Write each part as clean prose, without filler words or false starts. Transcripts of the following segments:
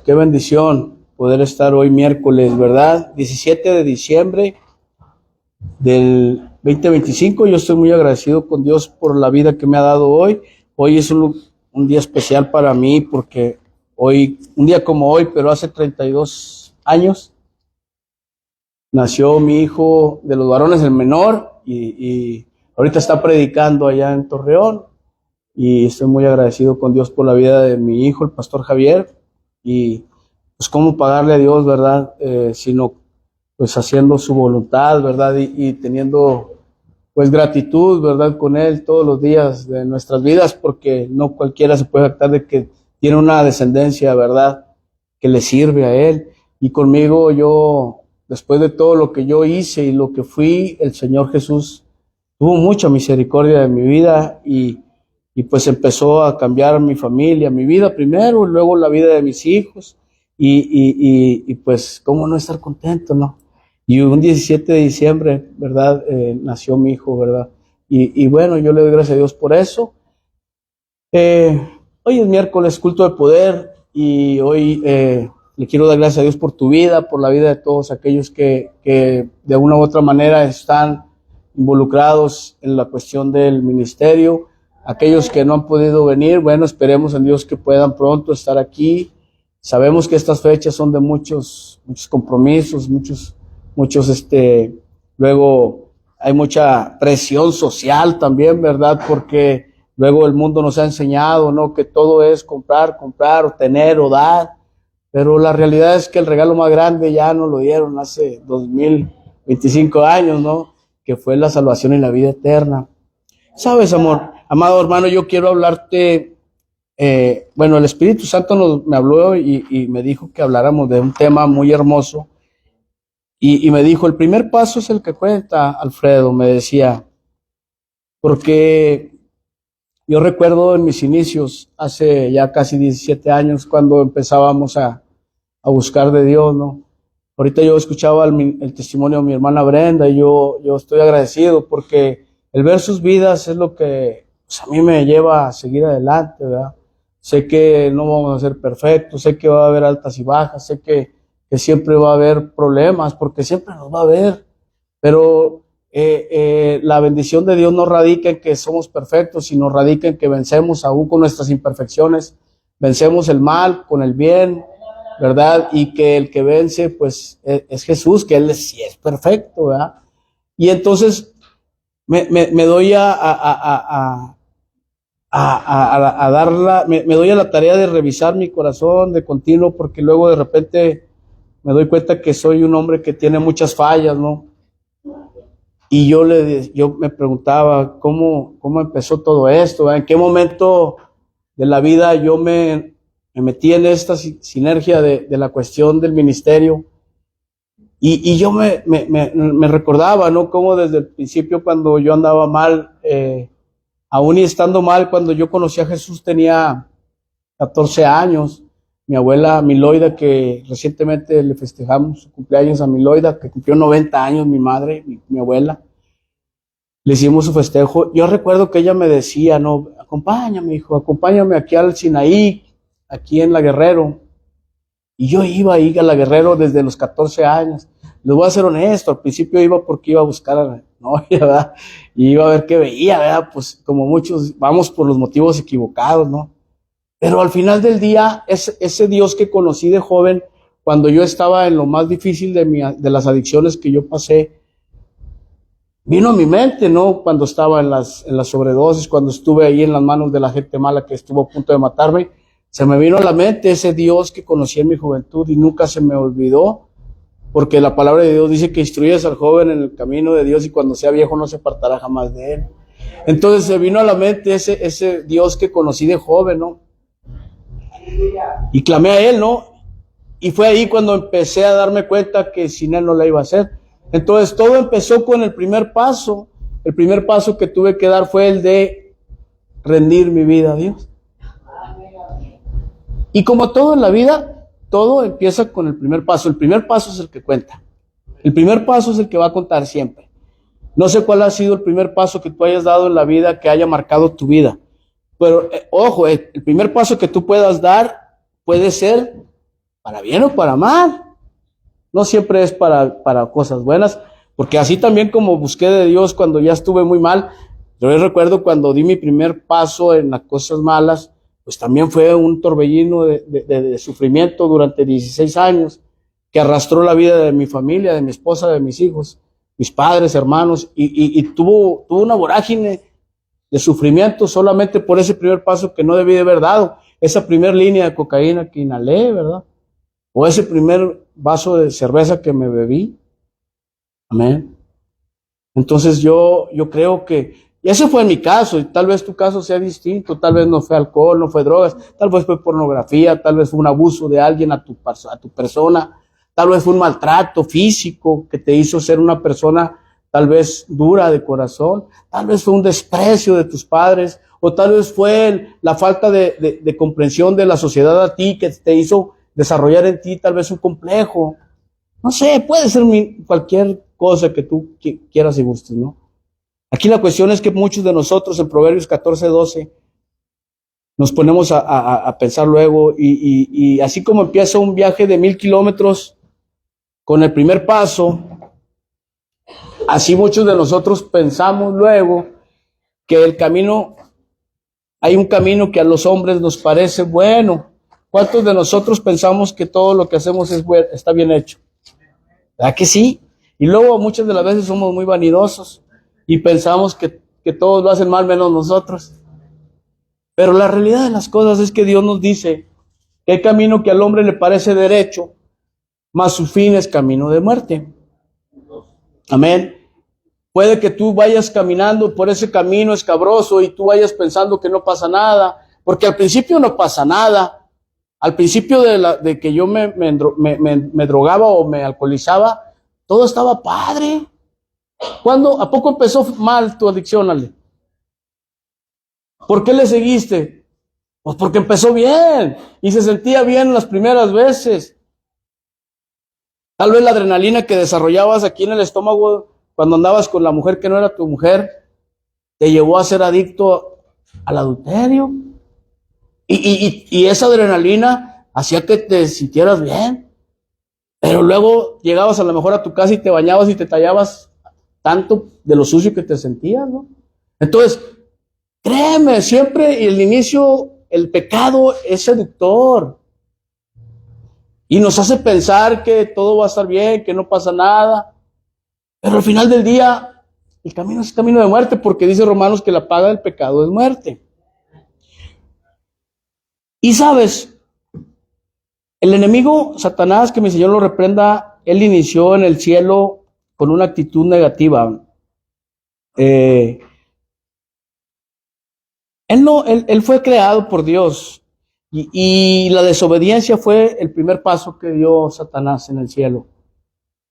Qué bendición poder estar hoy miércoles, ¿verdad? 17 de diciembre del 2025. Yo estoy muy agradecido con Dios por la vida que me ha dado hoy. Hoy es un día especial para mí porque hoy, un día como hoy, pero hace 32 años, nació mi hijo de los varones, el menor, y ahorita está predicando allá en Torreón. Y estoy muy agradecido con Dios por la vida de mi hijo, el pastor Javier. Y pues cómo pagarle a Dios, ¿verdad? Sino pues haciendo su voluntad, ¿verdad? Y teniendo pues gratitud, ¿verdad? Con Él todos los días de nuestras vidas, porque no cualquiera se puede jactar de que tiene una descendencia, ¿verdad? Que le sirve a Él. Y conmigo yo, después de todo lo que yo hice y lo que fui, el Señor Jesús tuvo mucha misericordia de mi vida y pues empezó a cambiar mi familia, mi vida primero, y luego la vida de mis hijos, y pues cómo no estar contento, ¿no? Y un 17 de diciembre, ¿verdad? Nació mi hijo, ¿verdad? Y bueno, yo le doy gracias a Dios por eso. Hoy es miércoles, culto de poder, y hoy le quiero dar gracias a Dios por tu vida, por la vida de todos aquellos que de una u otra manera están involucrados en la cuestión del ministerio. Aquellos que no han podido venir, bueno, esperemos en Dios que puedan pronto estar aquí. Sabemos que estas fechas son de muchos compromisos, luego hay mucha presión social también, ¿verdad? Porque luego el mundo nos ha enseñado, ¿no? Que todo es comprar, o tener, o dar. Pero la realidad es que el regalo más grande ya nos lo dieron hace 2025 años, ¿no? Que fue la salvación y la vida eterna. ¿Sabes, amado hermano? Yo quiero hablarte, el Espíritu Santo me habló y me dijo que habláramos de un tema muy hermoso. Y me dijo, el primer paso es el que cuenta, Alfredo, me decía, porque yo recuerdo en mis inicios, hace ya casi 17 años, cuando empezábamos a buscar de Dios, ¿no? Ahorita yo escuchaba el testimonio de mi hermana Brenda y yo estoy agradecido porque el ver sus vidas es lo que pues, a mí me lleva a seguir adelante, ¿verdad? Sé que no vamos a ser perfectos, sé que va a haber altas y bajas, sé que siempre va a haber problemas, porque siempre los va a haber, pero la bendición de Dios no radica en que somos perfectos, sino radica en que vencemos aún con nuestras imperfecciones, vencemos el mal con el bien, ¿verdad? Y que el que vence, pues, es Jesús, que Él sí es perfecto, ¿verdad? Y entonces me doy me doy a la tarea de revisar mi corazón de continuo, porque luego de repente me doy cuenta que soy un hombre que tiene muchas fallas, ¿no? Y yo me preguntaba cómo empezó todo esto, ¿verdad? En qué momento de la vida yo me metí en esta sinergia de la cuestión del ministerio. Y yo me recordaba, ¿no? Cómo desde el principio, cuando yo andaba mal, aún y estando mal, cuando yo conocí a Jesús tenía 14 años. Mi abuela Miloida, que recientemente le festejamos su cumpleaños a Miloida, que cumplió 90 años, mi madre, mi abuela, le hicimos su festejo. Yo recuerdo que ella me decía, no, acompáñame, hijo, acompáñame aquí al Sinaí, aquí en La Guerrero. Y yo iba ahí a La Guerrero desde los 14 años. Les voy a ser honesto, al principio iba porque iba a buscar a la novia, ¿verdad? Y iba a ver qué veía, ¿verdad? Pues como muchos, vamos por los motivos equivocados, ¿no? Pero al final del día, ese Dios que conocí de joven, cuando yo estaba en lo más difícil de las adicciones que yo pasé, vino a mi mente, ¿no? Cuando estaba en las sobredosis, cuando estuve ahí en las manos de la gente mala que estuvo a punto de matarme, se me vino a la mente ese Dios que conocí en mi juventud y nunca se me olvidó, porque la palabra de Dios dice que instruyes al joven en el camino de Dios y cuando sea viejo no se apartará jamás de él. Entonces se vino a la mente ese Dios que conocí de joven, ¿no? Y clamé a Él, ¿no? Y fue ahí cuando empecé a darme cuenta que sin Él no la iba a hacer. Entonces todo empezó con el primer paso. El primer paso que tuve que dar fue el de rendir mi vida a Dios. Y como todo en la vida, todo empieza con el primer paso. El primer paso es el que cuenta. El primer paso es el que va a contar siempre. No sé cuál ha sido el primer paso que tú hayas dado en la vida que haya marcado tu vida. Pero, ojo, el primer paso que tú puedas dar puede ser para bien o para mal. No siempre es para cosas buenas, porque así también como busqué de Dios cuando ya estuve muy mal, yo recuerdo cuando di mi primer paso en las cosas malas, pues también fue un torbellino de sufrimiento durante 16 años, que arrastró la vida de mi familia, de mi esposa, de mis hijos, mis padres, hermanos, y tuvo una vorágine de sufrimiento solamente por ese primer paso que no debí de haber dado, esa primera línea de cocaína que inhalé, ¿verdad? O ese primer vaso de cerveza que me bebí. Amén. Entonces yo creo que, y ese fue en mi caso, y tal vez tu caso sea distinto, tal vez no fue alcohol, no fue drogas, tal vez fue pornografía, tal vez fue un abuso de alguien a tu persona, tal vez fue un maltrato físico que te hizo ser una persona tal vez dura de corazón, tal vez fue un desprecio de tus padres, o tal vez fue la falta de comprensión de la sociedad a ti que te hizo desarrollar en ti tal vez un complejo. No sé, puede ser cualquier cosa que tú quieras y gustes, ¿no? Aquí la cuestión es que muchos de nosotros en Proverbios 14:12 nos ponemos a pensar luego y así como empieza un viaje de 1000 kilómetros con el primer paso, así muchos de nosotros pensamos luego que el camino, hay un camino que a los hombres nos parece bueno. ¿Cuántos de nosotros pensamos que todo lo que hacemos está bien hecho? ¿Verdad que sí? Y luego muchas de las veces somos muy vanidosos y pensamos que todos lo hacen mal menos nosotros. Pero la realidad de las cosas es que Dios nos dice que hay camino que al hombre le parece derecho, mas su fin es camino de muerte. Amén. Puede que tú vayas caminando por ese camino escabroso y tú vayas pensando que no pasa nada, porque al principio no pasa nada. Al principio de que yo me drogaba o me alcoholizaba, todo estaba padre. ¿A poco empezó mal tu adicción, Ale? ¿Por qué le seguiste? Pues porque empezó bien y se sentía bien las primeras veces. Tal vez la adrenalina que desarrollabas aquí en el estómago cuando andabas con la mujer que no era tu mujer te llevó a ser adicto al adulterio. Y esa adrenalina hacía que te sintieras bien. Pero luego llegabas a lo mejor a tu casa y te bañabas y te tallabas tanto de lo sucio que te sentías, ¿no? Entonces, créeme, siempre el inicio, el pecado es seductor. Y nos hace pensar que todo va a estar bien, que no pasa nada. Pero al final del día, el camino es camino de muerte, porque dice Romanos que la paga del pecado es muerte. Y sabes, el enemigo, Satanás, que mi Señor lo reprenda, él inició en el cielo con una actitud negativa. Él fue creado por Dios y la desobediencia fue el primer paso que dio Satanás en el cielo.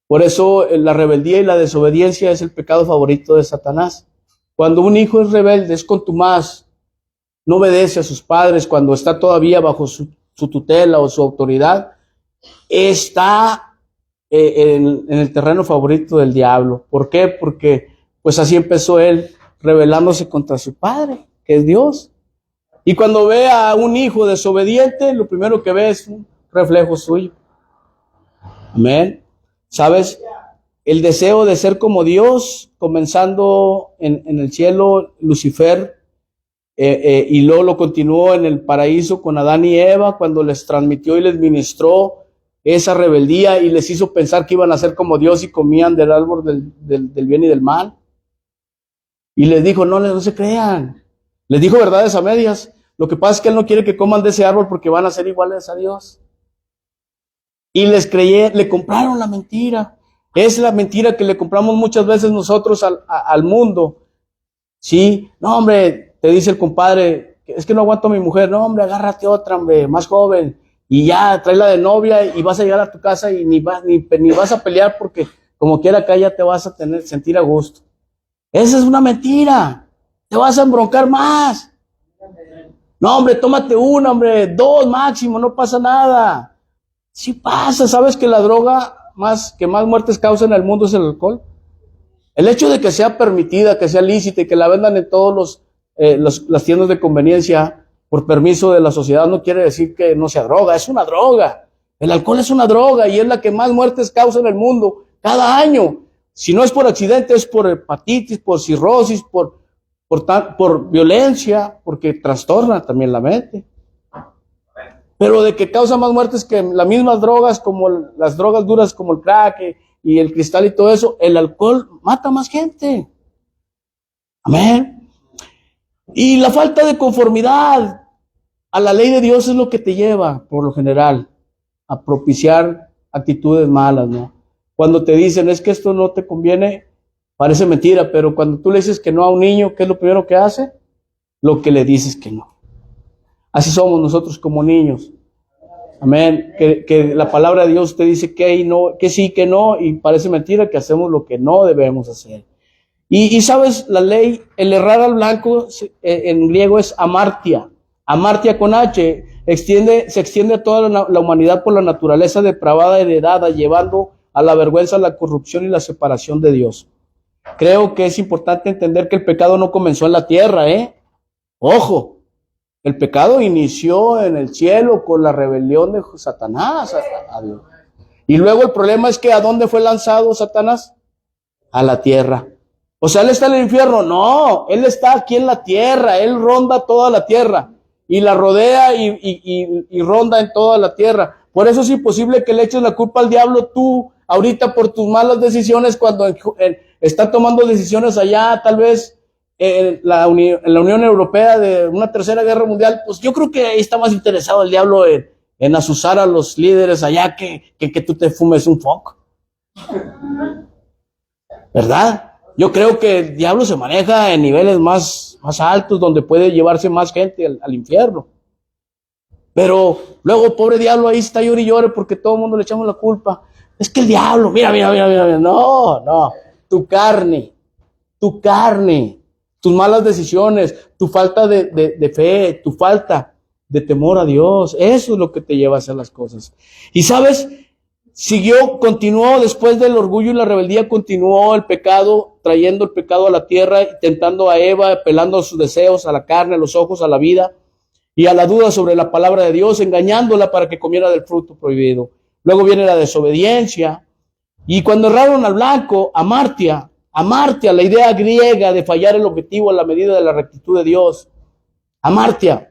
Por eso la rebeldía y la desobediencia es el pecado favorito de Satanás. Cuando un hijo es rebelde, es contumaz, no obedece a sus padres cuando está todavía bajo su tutela o su autoridad, está en el terreno favorito del diablo. ¿Por qué? Porque pues así empezó él, rebelándose contra su padre, que es Dios. Y cuando ve a un hijo desobediente, lo primero que ve es un reflejo suyo. Amén. ¿Sabes? El deseo de ser como Dios, comenzando en el cielo, Lucifer, y luego lo continuó en el paraíso con Adán y Eva, cuando les transmitió y les ministró esa rebeldía y les hizo pensar que iban a ser como Dios y comían del árbol del bien y del mal. Y les dijo, no se crean. Les dijo verdades a medias. Lo que pasa es que Él no quiere que coman de ese árbol porque van a ser iguales a Dios. Y le compraron la mentira. Es la mentira que le compramos muchas veces nosotros al mundo. Sí, no hombre, te dice el compadre, es que no aguanto a mi mujer. No hombre, agárrate otra, hombre, más joven. Y ya, tráela de novia y vas a llegar a tu casa y ni vas a pelear porque como quiera acá ya te vas a sentir a gusto. Esa es una mentira. Te vas a embroncar más. No, hombre, tómate una, hombre, 2 máximo, no pasa nada. Sí pasa, ¿sabes que la droga que más muertes causa en el mundo es el alcohol? El hecho de que sea permitida, que sea lícita y que la vendan en todos las tiendas de conveniencia por permiso de la sociedad no quiere decir que no sea droga, es una droga. El alcohol es una droga y es la que más muertes causa en el mundo cada año. Si no es por accidente, es por hepatitis, por cirrosis, por violencia, porque trastorna también la mente. Pero de que causa más muertes que las mismas drogas, como las drogas duras como el crack y el cristal y todo eso, el alcohol mata más gente. Amén. Y la falta de conformidad a la ley de Dios es lo que te lleva, por lo general, a propiciar actitudes malas, ¿no? Cuando te dicen, es que esto no te conviene, parece mentira, pero cuando tú le dices que no a un niño, ¿qué es lo primero que hace? Lo que le dices que no. Así somos nosotros como niños. Amén. Que la palabra de Dios te dice que no, que sí, que no, y parece mentira que hacemos lo que no debemos hacer. Y sabes, la ley, el errar al blanco, en griego es amartia. Amartia con H, se extiende a toda la humanidad por la naturaleza depravada, heredada, llevando a la vergüenza, la corrupción y la separación de Dios. Creo que es importante entender que el pecado no comenzó en la tierra, Ojo, el pecado inició en el cielo con la rebelión de Satanás a Dios. Y luego el problema es que ¿a dónde fue lanzado Satanás? A la tierra. O sea, ¿él está en el infierno? No, él está aquí en la tierra, él ronda toda la tierra y la rodea y ronda en toda la tierra. Por eso es imposible que le eches la culpa al diablo tú, ahorita por tus malas decisiones, cuando está tomando decisiones allá, tal vez en la Unión Europea de una tercera guerra mundial. Pues yo creo que ahí está más interesado el diablo en azuzar a los líderes allá que tú te fumes un foco. ¿Verdad? Yo creo que el diablo se maneja en niveles más altos, donde puede llevarse más gente al infierno. Pero luego, pobre diablo, ahí está llore y llore porque todo el mundo le echamos la culpa. Es que el diablo, mira. No. Tu carne, tus malas decisiones, tu falta de fe, tu falta de temor a Dios. Eso es lo que te lleva a hacer las cosas. Y sabes, continuó después del orgullo y la rebeldía, continuó el pecado, trayendo el pecado a la tierra, tentando a Eva, apelando a sus deseos, a la carne, a los ojos, a la vida y a la duda sobre la palabra de Dios, engañándola para que comiera del fruto prohibido. Luego viene la desobediencia, y cuando erraron al blanco, amartia, la idea griega de fallar el objetivo a la medida de la rectitud de Dios. Amartia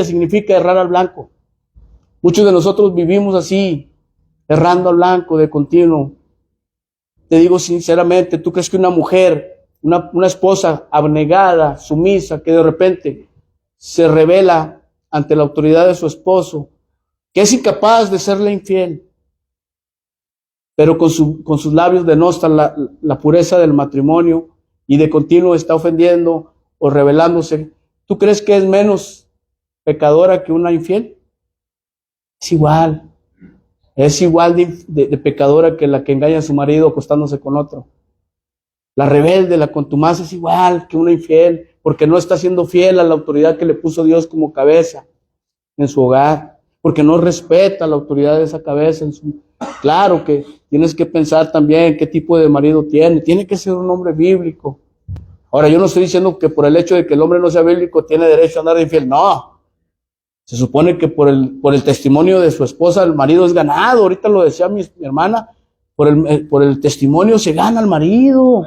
significa errar al blanco. Muchos de nosotros vivimos así, errando al blanco de continuo. Te digo sinceramente, ¿tú crees que una mujer, una esposa abnegada, sumisa, que de repente se revela ante la autoridad de su esposo, que es incapaz de serle infiel, pero con sus labios denostra la pureza del matrimonio y de continuo está ofendiendo o rebelándose? ¿Tú crees que es menos pecadora que una infiel? Es igual de pecadora que la que engaña a su marido acostándose con otro. La rebelde, la contumaz es igual que una infiel, porque no está siendo fiel a la autoridad que le puso Dios como cabeza en su hogar, porque no respeta la autoridad de esa cabeza. Claro que tienes que pensar también qué tipo de marido tiene que ser un hombre bíblico. Ahora, yo no estoy diciendo que por el hecho de que el hombre no sea bíblico tiene derecho a andar de infiel, no. Se supone que por el testimonio de su esposa el marido es ganado. Ahorita lo decía mi hermana, por el testimonio se gana el marido.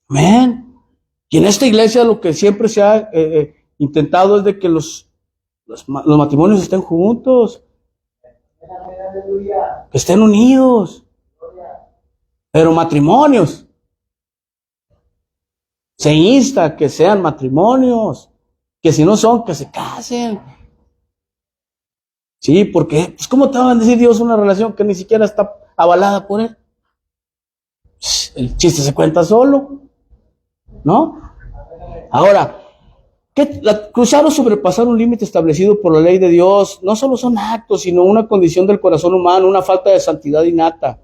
Amén. Y en esta iglesia lo que siempre se ha intentado es de que los matrimonios estén juntos, que estén unidos. Pero matrimonios, se insta a que sean matrimonios, que si no son, que se casen. Sí, porque, pues, ¿cómo te va a decir Dios una relación que ni siquiera está avalada por Él? El chiste se cuenta solo, ¿no? Ahora, cruzar o sobrepasar un límite establecido por la ley de Dios no solo son actos, sino una condición del corazón humano, una falta de santidad innata.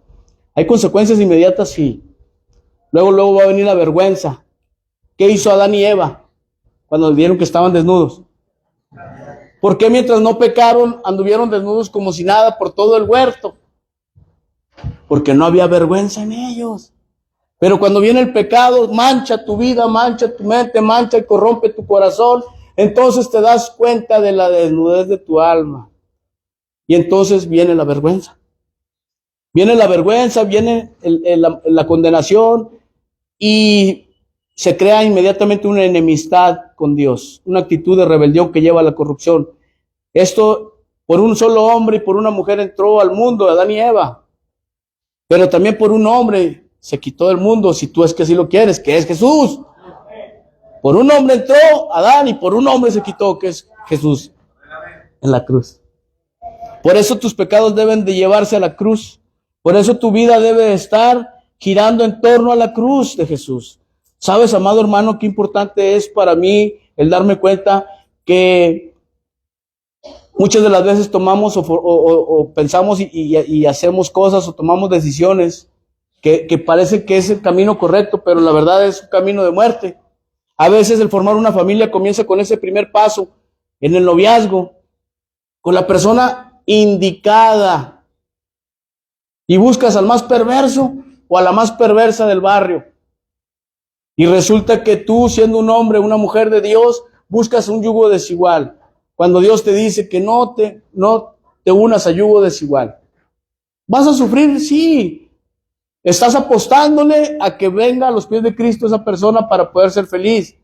Hay consecuencias inmediatas, sí. Luego va a venir la vergüenza. ¿Qué hizo Adán y Eva cuando vieron que estaban desnudos? ¿Por qué mientras no pecaron anduvieron desnudos como si nada por todo el huerto? Porque no había vergüenza en ellos. Pero cuando viene el pecado, mancha tu vida, mancha tu mente, mancha y corrompe tu corazón. Entonces te das cuenta de la desnudez de tu alma. Y entonces viene la vergüenza. Viene la vergüenza, viene la condenación y se crea inmediatamente una enemistad con Dios, una actitud de rebelión que lleva a la corrupción. Esto por un solo hombre y por una mujer entró al mundo, Adán y Eva. Pero también por un hombre se quitó del mundo, si tú es que así lo quieres, que es Jesús. Por un hombre entró Adán y por un hombre se quitó, que es Jesús, en la cruz. Por eso tus pecados deben de llevarse a la cruz. Por eso tu vida debe estar girando en torno a la cruz de Jesús. ¿Sabes, amado hermano, qué importante es para mí el darme cuenta que muchas de las veces tomamos o pensamos y hacemos cosas o tomamos decisiones que parece que es el camino correcto, pero la verdad es un camino de muerte? A veces el formar una familia comienza con ese primer paso en el noviazgo, con la persona indicada, y buscas al más perverso o a la más perversa del barrio. Y resulta que tú, siendo un hombre, una mujer de Dios, buscas un yugo desigual, cuando Dios te dice que no te unas a yugo desigual. ¿Vas a sufrir? Sí. Estás apostándole a que venga a los pies de Cristo esa persona para poder ser feliz.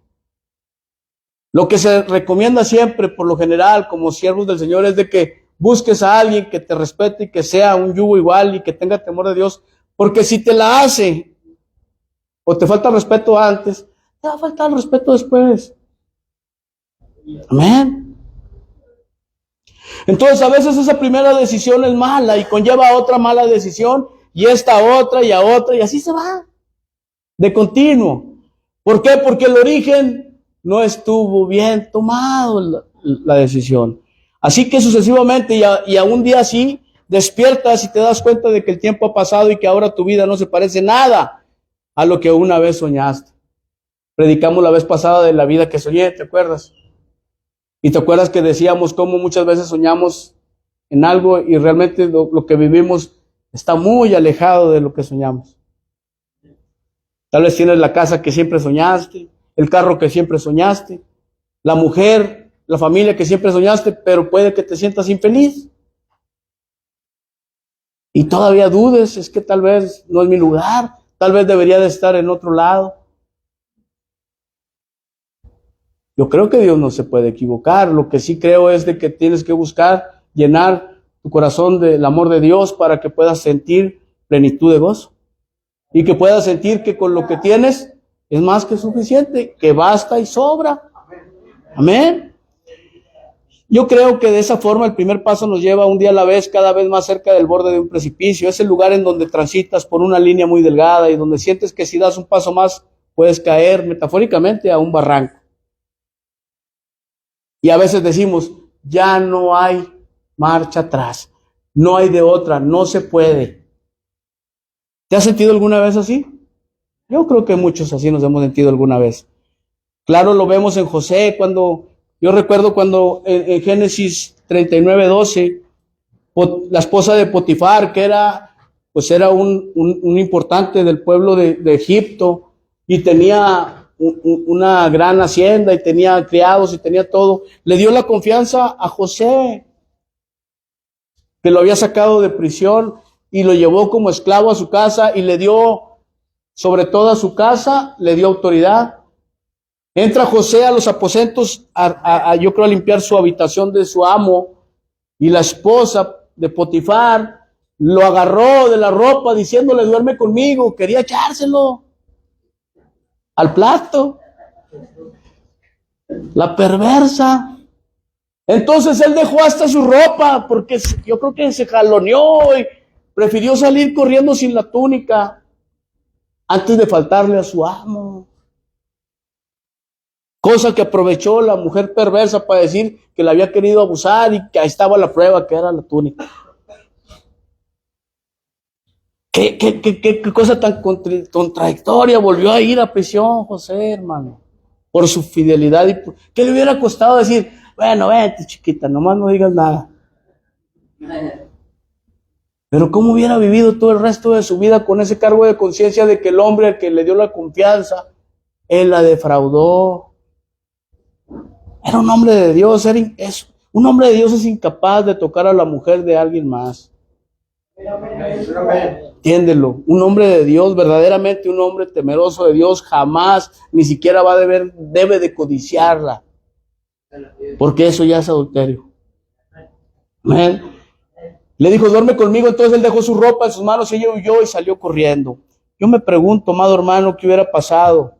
Lo que se recomienda siempre, por lo general, como siervos del Señor, es de que busques a alguien que te respete y que sea un yugo igual y que tenga temor de Dios, porque si te la hace o te falta respeto antes, te va a faltar el respeto después. Amén. Entonces a veces esa primera decisión es mala y conlleva a otra mala decisión y esta otra y a otra y así se va de continuo. ¿Por qué? Porque el origen no estuvo bien tomado la decisión. Así que sucesivamente y a un día así despiertas y te das cuenta de que el tiempo ha pasado y que ahora tu vida no se parece nada a lo que una vez soñaste. Predicamos la vez pasada de la vida que soñé, ¿te acuerdas? Y te acuerdas que decíamos cómo muchas veces soñamos en algo y realmente lo que vivimos está muy alejado de lo que soñamos. Tal vez tienes la casa que siempre soñaste, el carro que siempre soñaste, la mujer, la familia que siempre soñaste, pero puede que te sientas infeliz. Y todavía dudes, es que tal vez no es mi lugar, tal vez debería de estar en otro lado. Yo creo que Dios no se puede equivocar. Lo que sí creo es de que tienes que buscar llenar tu corazón del amor de Dios para que puedas sentir plenitud de gozo. Y que puedas sentir que con lo que tienes es más que suficiente, que basta y sobra. Amén. Yo creo que de esa forma el primer paso nos lleva un día a la vez cada vez más cerca del borde de un precipicio. Es el lugar en donde transitas por una línea muy delgada y donde sientes que si das un paso más puedes caer metafóricamente a un barranco. Y a veces decimos, ya no hay marcha atrás, no hay de otra, no se puede. ¿Te has sentido alguna vez así? Yo creo que muchos así nos hemos sentido alguna vez. Claro, lo vemos en José, yo recuerdo cuando en Génesis 39:12, la esposa de Potifar, que era un importante del pueblo de Egipto, y tenía una gran hacienda, y tenía criados, y tenía todo, le dio la confianza a José, que lo había sacado de prisión, y lo llevó como esclavo a su casa, y le dio, sobre toda su casa, le dio autoridad. Entra José a los aposentos, yo creo, a limpiar su habitación de su amo, y la esposa de Potifar lo agarró de la ropa diciéndole, duerme conmigo, quería echárselo al plato. La perversa. Entonces él dejó hasta su ropa, porque yo creo que se jaloneó y prefirió salir corriendo sin la túnica antes de faltarle a su amo. Cosa que aprovechó la mujer perversa para decir que la había querido abusar y que ahí estaba la prueba, que era la túnica. ¿Qué cosa tan contradictoria? Volvió a ir a prisión José, hermano, por su fidelidad. ¿Qué le hubiera costado decir, bueno, vete chiquita, nomás no digas nada? Pero ¿cómo hubiera vivido todo el resto de su vida con ese cargo de conciencia de que el hombre al que le dio la confianza, él la defraudó? Era un hombre de Dios, es Un hombre de Dios es incapaz de tocar a la mujer de alguien más. Entiéndelo. Un hombre de Dios, verdaderamente un hombre temeroso de Dios, jamás, ni siquiera debe de codiciarla. Porque eso ya es adulterio. Amén. Le dijo, duerme conmigo. Entonces él dejó su ropa en sus manos y ella huyó y salió corriendo. Yo me pregunto, amado hermano, ¿qué hubiera pasado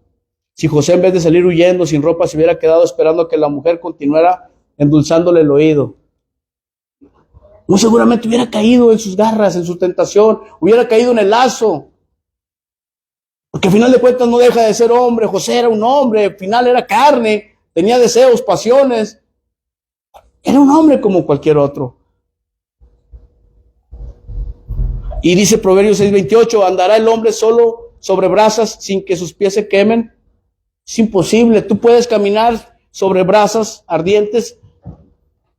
si José, en vez de salir huyendo sin ropa, se hubiera quedado esperando a que la mujer continuara endulzándole el oído? Muy seguramente hubiera caído en sus garras, en su tentación, hubiera caído en el lazo. Porque al final de cuentas no deja de ser hombre. José era un hombre, al final era carne, tenía deseos, pasiones. Era un hombre como cualquier otro. Y dice Proverbios 6:28, ¿andará el hombre solo sobre brasas sin que sus pies se quemen? Es imposible. Tú puedes caminar sobre brasas ardientes,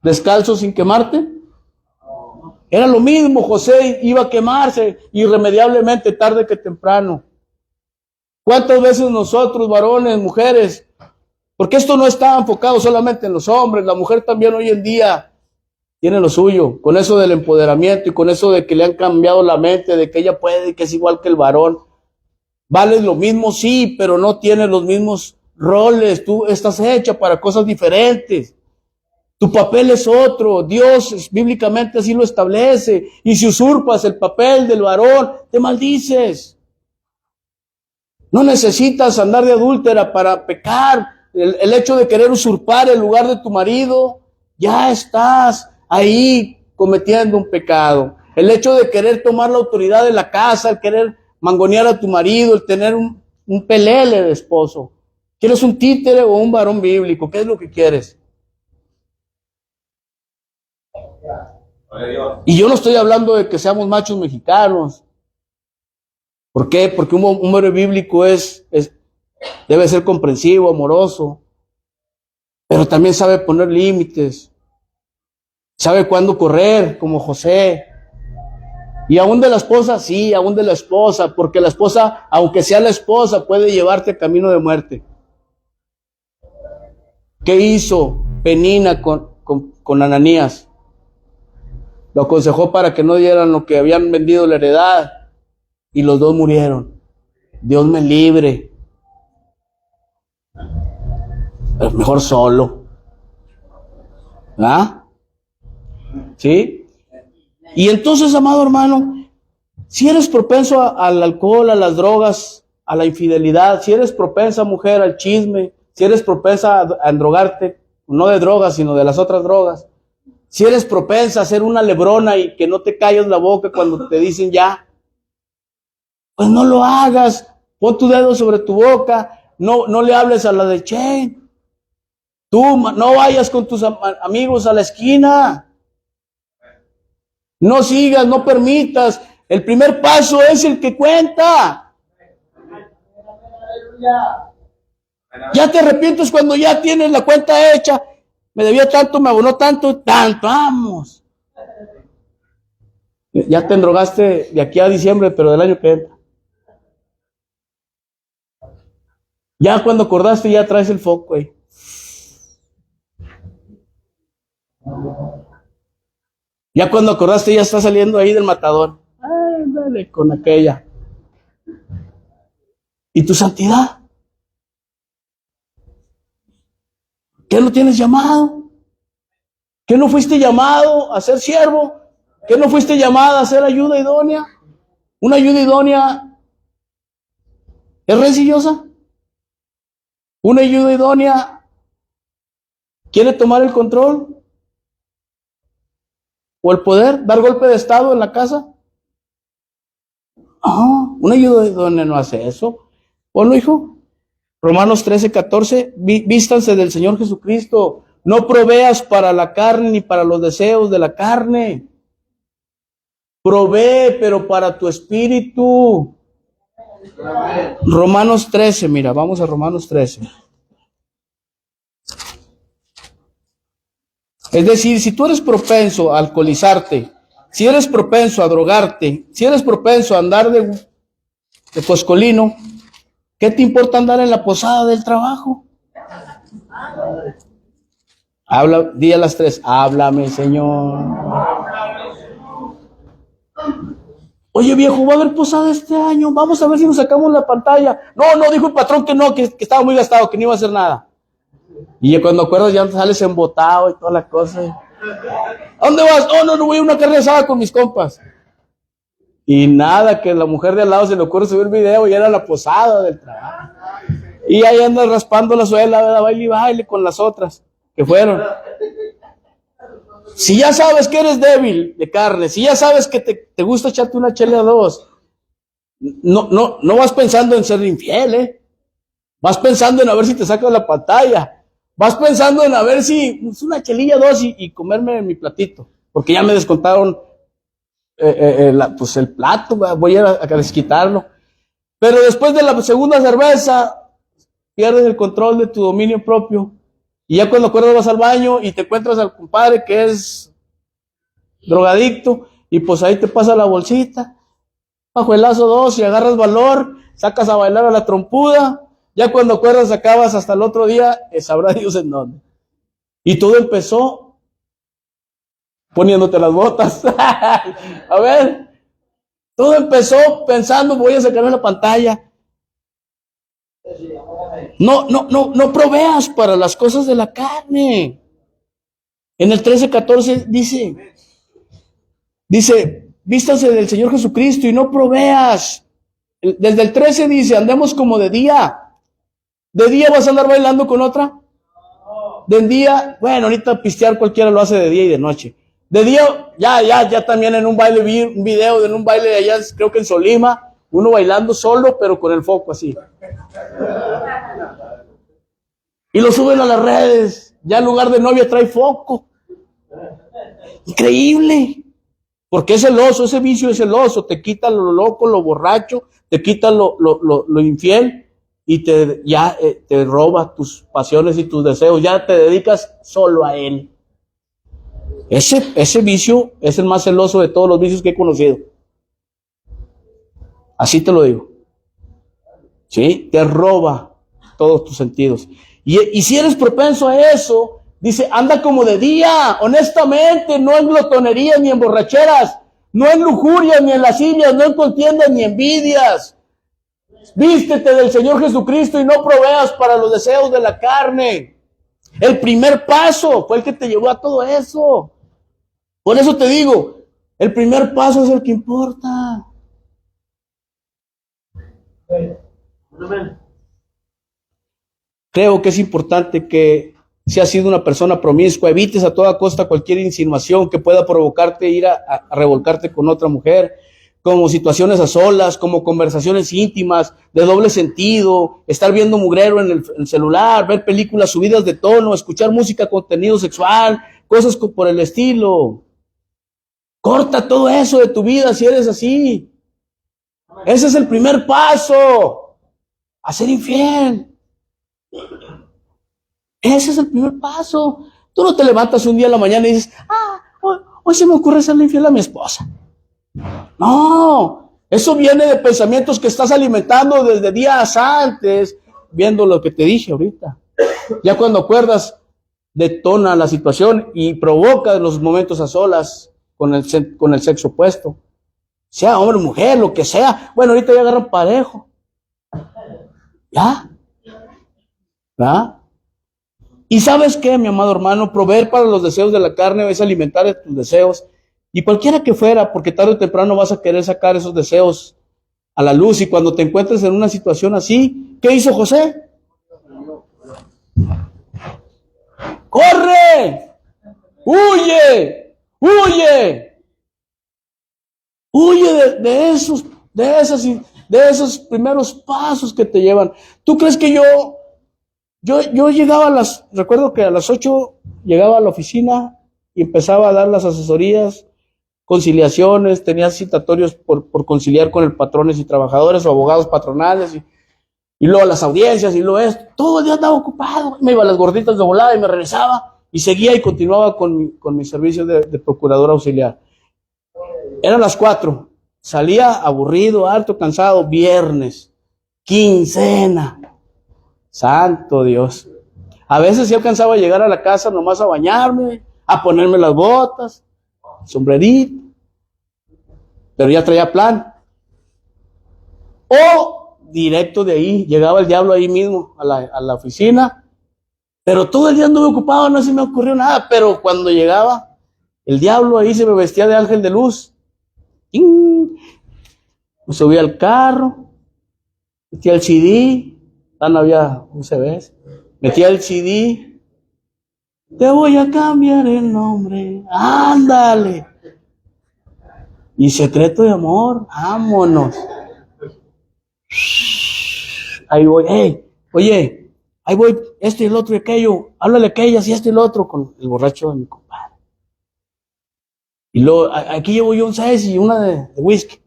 descalzo sin quemarte. Era lo mismo, José iba a quemarse irremediablemente tarde que temprano. ¿Cuántas veces nosotros, varones, mujeres, porque esto no está enfocado solamente en los hombres, la mujer también hoy en día tiene lo suyo, con eso del empoderamiento y con eso de que le han cambiado la mente, de que ella puede y que es igual que el varón? Vales lo mismo, sí, pero no tienes los mismos roles, tú estás hecha para cosas diferentes. Tu papel es otro, Dios bíblicamente así lo establece, y si usurpas el papel del varón, te maldices. No necesitas andar de adúltera para pecar. El hecho de querer usurpar el lugar de tu marido, ya estás ahí cometiendo un pecado. El hecho de querer tomar la autoridad de la casa, el querer mangonear a tu marido, el tener un pelele de esposo. ¿Quieres un títere o un varón bíblico? ¿Qué es lo que quieres? Y yo no estoy hablando de que seamos machos mexicanos. ¿Por qué? Porque un hombre bíblico debe ser comprensivo, amoroso, pero también sabe poner límites, sabe cuándo correr, como José. Y aún de la esposa, sí, aún de la esposa, porque la esposa, aunque sea la esposa, puede llevarte a camino de muerte. ¿Qué hizo Penina con Ananías? Lo aconsejó para que no dieran lo que habían vendido la heredad, y los dos murieron. Dios me libre. Es mejor solo. ¿Ah? ¿Sí? Y entonces, amado hermano, si eres propenso al alcohol, a las drogas, a la infidelidad, si eres propensa, mujer, al chisme, si eres propensa a endrogarte, no de drogas, sino de las otras drogas, si eres propensa a ser una lebrona y que no te calles la boca cuando te dicen ya, pues no lo hagas. Pon tu dedo sobre tu boca, no le hables a la de Che. Tú no vayas con tus amigos a la esquina. No sigas, no permitas. El primer paso es el que cuenta. Ya te arrepientes cuando ya tienes la cuenta hecha. Me debía tanto, me abonó tanto, vamos. Ya te endrogaste de aquí a diciembre, pero del año que entra. Ya cuando acordaste, ya traes el foco ahí. Ya cuando acordaste, ya está saliendo ahí del matador. Ándale con aquella. ¿Y tu santidad? ¿Qué no tienes llamado? ¿Qué no fuiste llamado a ser siervo? ¿Qué no fuiste llamado a ser ayuda idónea? ¿Una ayuda idónea es rencillosa? ¿Una ayuda idónea quiere tomar el control? ¿O el poder? ¿Dar golpe de estado en la casa? No, una ayuda idónea no hace eso. Ponlo, hijo. Romanos 13:14, vístanse del Señor Jesucristo. No proveas para la carne ni para los deseos de la carne. Provee, pero para tu espíritu. Romanos 13, mira, vamos a Romanos 13. Es decir, si tú eres propenso a alcoholizarte, si eres propenso a drogarte, si eres propenso a andar de coscolino, ¿qué te importa andar en la posada del trabajo? Habla, di a las 3, háblame, Señor. Oye, viejo, va a haber posada este año, vamos a ver si nos sacamos la pantalla. No, dijo el patrón que no, que estaba muy gastado, que no iba a hacer nada. Y cuando acuerdas ya sales embotado y toda la cosa. ¿A dónde vas? Oh, no, voy a una carne asada con mis compas. Y nada, que la mujer de al lado se le ocurre subir el video y era la posada del trabajo. Y ahí anda raspando la suela, ¿verdad? Baile y baile con las otras que fueron. Si ya sabes que eres débil de carne, si ya sabes que te gusta echarte una chela o dos, no vas pensando en ser infiel, ¿eh? Vas pensando en a ver si te sacas la pantalla. Vas pensando en a ver si una chelilla, dos y comerme mi platito. Porque ya me descontaron pues el plato, voy a desquitarlo. Pero después de la segunda cerveza, pierdes el control de tu dominio propio. Y ya cuando acuerdas vas al baño y te encuentras al compadre que es drogadicto, y pues ahí te pasa la bolsita, bajo el lazo 2 y agarras valor, sacas a bailar a la trompuda, ya cuando acuerdas acabas hasta el otro día, sabrá Dios en dónde. Y todo empezó poniéndote las botas. A ver, todo empezó pensando, voy a sacarme la pantalla. No proveas para las cosas de la carne. En el 13:14 dice, vístanse del Señor Jesucristo y no proveas. Desde el 13 dice, andemos como de día. ¿De día vas a andar bailando con otra? De día, bueno, ahorita pistear cualquiera lo hace de día y de noche. De día, ya también en un baile, vi un video de un baile de allá, creo que en Solima, uno bailando solo, pero con el foco así. Y lo suben a las redes, ya en lugar de novia trae foco. Increíble. Porque es celoso, ese vicio es celoso, te quita lo loco, lo borracho, te quita lo infiel y te roba tus pasiones y tus deseos, ya te dedicas solo a él. Ese vicio es el más celoso de todos los vicios que he conocido. Así te lo digo. ¿Sí? Te roba todos tus sentidos. Y si eres propenso a eso, dice, anda como de día, honestamente, no en glotonerías ni en borracheras, no en lujurias ni en lascivias, no en contiendas ni envidias. Vístete del Señor Jesucristo y no proveas para los deseos de la carne. El primer paso fue el que te llevó a todo eso. Por eso te digo, el primer paso es el que importa. Creo que es importante que si has sido una persona promiscua, evites a toda costa cualquier insinuación que pueda provocarte ir a revolcarte con otra mujer, como situaciones a solas, como conversaciones íntimas, de doble sentido, estar viendo mugrero en el celular, ver películas subidas de tono, escuchar música, contenido sexual, cosas por el estilo. Corta todo eso de tu vida si eres así. Ese es el primer paso a ser infiel. Ese es el primer paso. Tú no te levantas un día en la mañana y dices, hoy se me ocurre serle infiel a mi esposa. No, eso viene de pensamientos que estás alimentando desde días antes, viendo lo que te dije ahorita. Ya cuando acuerdas, detona la situación y provoca los momentos a solas con el sexo opuesto. Sea hombre o mujer, lo que sea. Bueno, ahorita ya agarran parejo. ¿Ya? Y ¿sabes qué, mi amado hermano? Proveer para los deseos de la carne es alimentar tus deseos. Y cualquiera que fuera, porque tarde o temprano vas a querer sacar esos deseos a la luz. Y cuando te encuentres en una situación así, ¿qué hizo José? ¡Corre! ¡Huye! ¡Huye! Huye de esos primeros pasos que te llevan. ¿Tú crees que yo llegaba recuerdo que a las 8 llegaba a la oficina y empezaba a dar las asesorías, conciliaciones, tenía citatorios por conciliar con el patrones y trabajadores o abogados patronales y luego las audiencias y luego esto. Todo el día andaba ocupado, me iba a las gorditas de volada y me regresaba y seguía y continuaba con mi servicio de procurador auxiliar. Eran las 4, salía aburrido, harto, cansado, viernes, quincena. Santo Dios. A veces sí alcanzaba a llegar a la casa nomás a bañarme, a ponerme las botas, sombrerito, pero ya traía plan. O directo de ahí, llegaba el diablo ahí mismo a la oficina, pero todo el día anduve ocupado, no se me ocurrió nada, pero cuando llegaba el diablo ahí se me vestía de ángel de luz. ¡Ting! Me subía al carro, metía el CD, no había UCBs, metía el CD, te voy a cambiar el nombre, ándale. Y secreto de amor, vámonos. Ahí voy, oye, ahí voy, esto y el otro y aquello, háblale a aquellas y esto y el otro con el borracho de mi compadre. Y luego, aquí llevo yo un 6 y una de whisky.